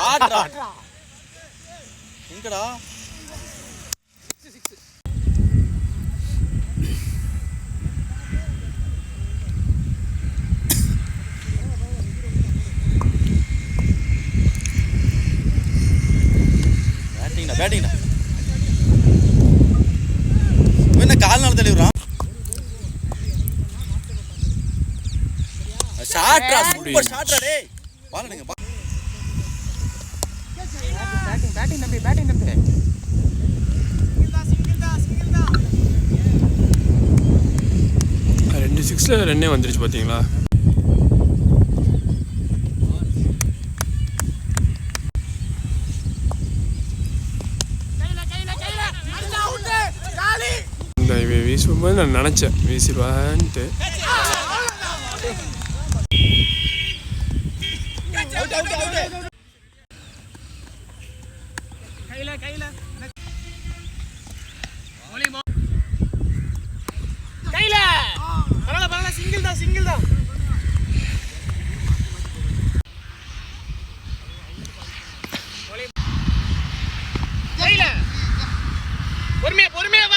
ஷாட்ரா எங்கடா பேட்டிங்டா என்ன கால்நாள் தள்ளிடுறான் ஷாட்ரா சூப்பர் ஷாட்ரா டேய் பாருங்க பேட்டிங் நம்பி சிங்கிள்டா 2 6ல ரன்னே வந்துருச்சு பாத்தீங்களா வீசும்போது நான் நினச்சேன் வீசிடுவான்ட்டு சிங்கிள்டா பொறுமையா வா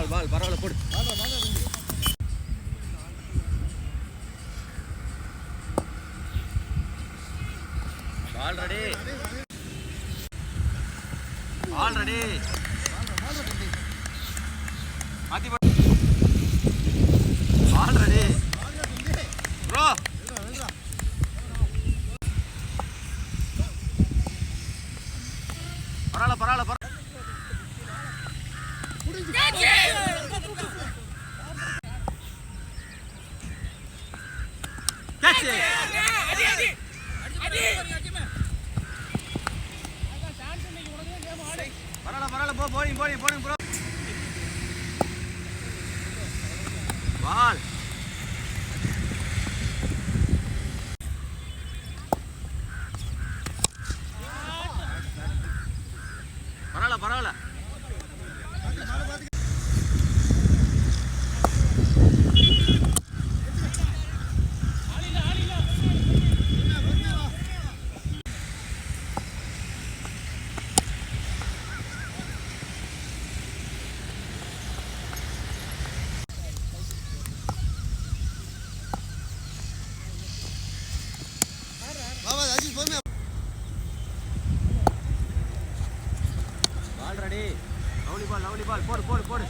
பால் பரவாயில்ல போடு பால் ரெடி மாத்தி பால் ரெடி ப்ரோ பரவாயில்ல பரவாயில்ல போ போடிங் ப்ரோ பால் பரவாயில்ல ரெடி லவ்லி பால் போடு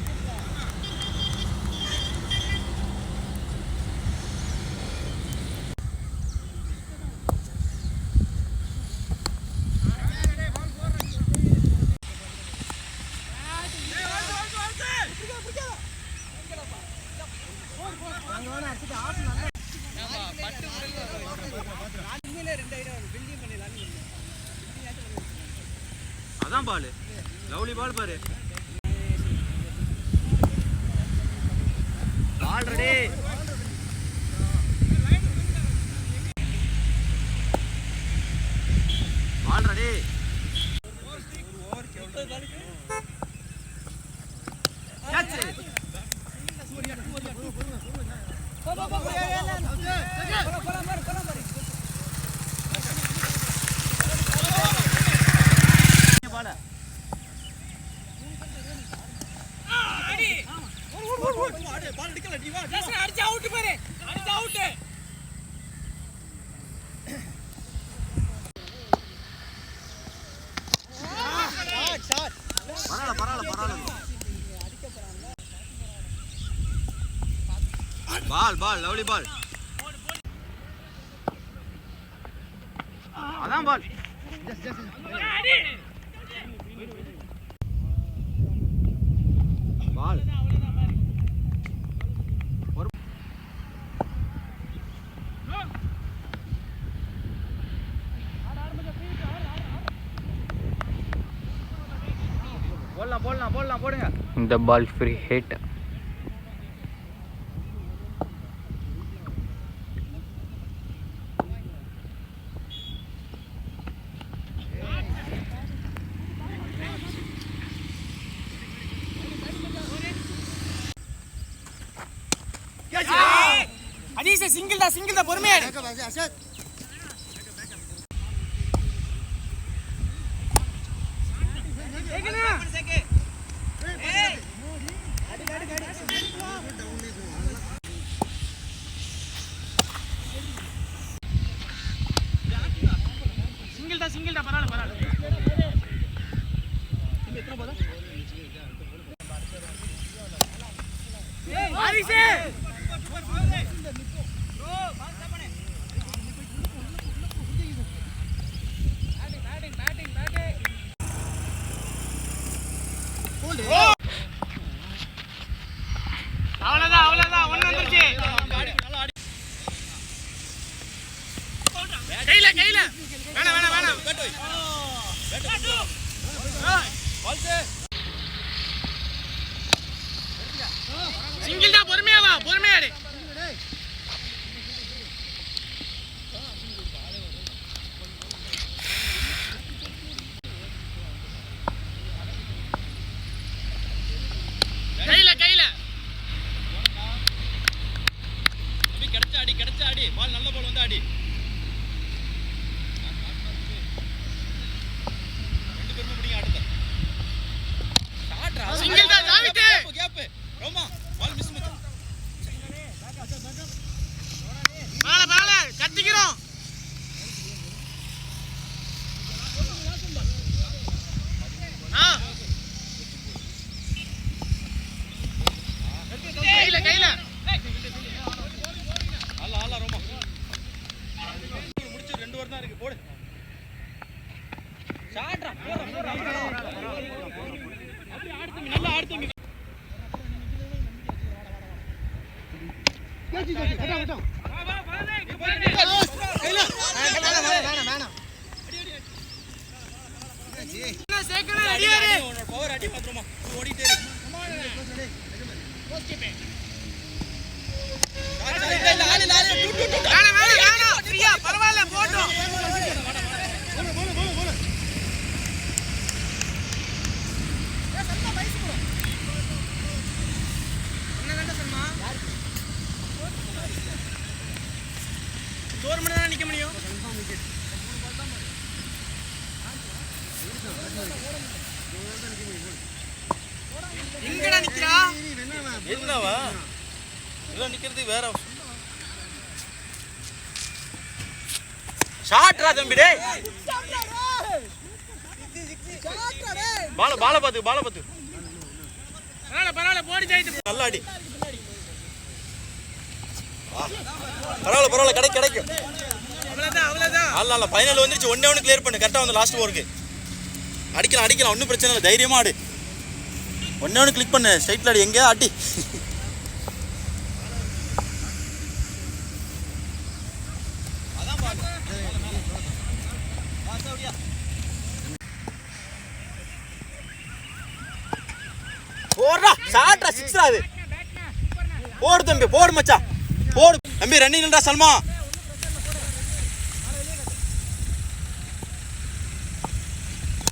அதான் பால் லவ்லி பால் பாரு ball ready Ball, lovely ball. Adhan ball. Just. Ball போடலாம் போடுங்க. இந்த பால் ஃப்ரீ ஹிட். அதீஸ் சிங்கிள் தான் பொறுமையா சிங்கிள் தான் பரவாயில்ல எத்தனை போதா ஹரிஷே அவ்வளவுதான் ஒண்ணு வந்துருச்சு. கையில வேணாம் சிங்கிள் தான் பொறுமையாடு. கையில கிடைச்சா அடி பால் நல்ல பால் வந்து அடி. ரெண்டு பேரும் முடிங்க அடுத்த ஷாட் சிங்கிள் தான் தாவிட்டு கேப் ரோமா பால் மிஸ் மச்சான். மேல கத்திக்கிறோம். கையில ஆளா ரோமா முடிச்சு 2 ஓவர் தான் இருக்கு. போடு ஷாட்ரா போற நல்லா ஆடுங்க. பவர் அடி மாத்திரமா ஓடிட்டே இரு. பரவாயில்ல போட்டோம். ஒரு மணி நேரம் நிக்க முடியும். எங்கடா நிக்கிறா? என்னவா இதெல்லாம் நிக்கிறது வேற ஷாட்ரா தம்பி டேய். பால பாத்து பரவாயில்ல போடி ஜெயித்து. நல்லா அடி. பரவாயில்ல கிடைக்கும். அவ்வளவுதான் அல்ல ஃபைனல் வந்துருச்சு. ஒண்ணே கிளியர் பண்ணு. கரெக்டா வந்து லாஸ்ட் ஓவருக்கு அடிக்கலாம் ஒன்றும் பிரச்சனை இல்லை. தைரியமா ஆடு. ஒண்ணே கிளிக் பண்ணு. ஸ்ட்ரைட்ல அடி. எங்க அடி போடுறா ஷாட்ரா சிக்ஸ்ரா அது. போடு தம்பி போடு மச்சான் போடு தம்பி. ரன்னிங் இல்லடா சல்மா.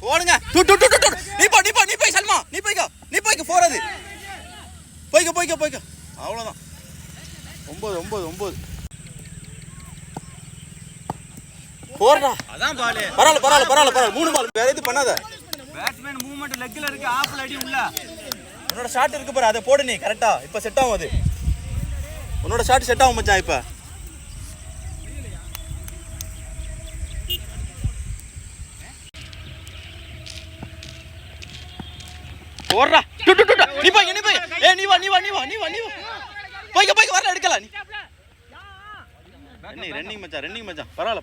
போடுங்க. நீ போய் சல்மா. நீ போய்க்க போறது. போய்க்க அவ்வளவுதான். 9 போடுறா. அதான் பால். பரவாயில்ல 3 பால். வேற எது பண்ணாத. பேட்ஸ்மேன் மூவ்மெண்ட் லெக்ல இருக்கு. ஆஃப்ல அடி உள்ள. உன்னோட ஷாட் இருக்கு பாரு. அதை போடு நீ கரெக்டா. இப்ப செட் ஆகும் அது. உன்னோட ஷாட் செட் ஆகும் மச்சான். இப்ப போடுறா. நீ போய் ஏய் நீ வா. போய்க்க வரல எடுக்கல நீ. ரன்னிங் மச்சான். பரவாயில்ல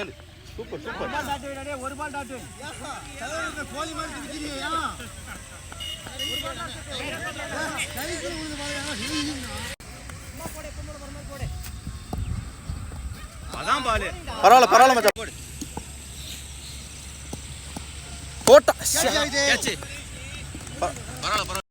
7 சூப்பர் சூப்பர் ஒரு பால் டாட்டு கோலி மாதிரி விக்கிறீயா அதான் பால் பரவாயில்ல பரவாயில்ல மச்சான் போட்டா பரவாயில்ல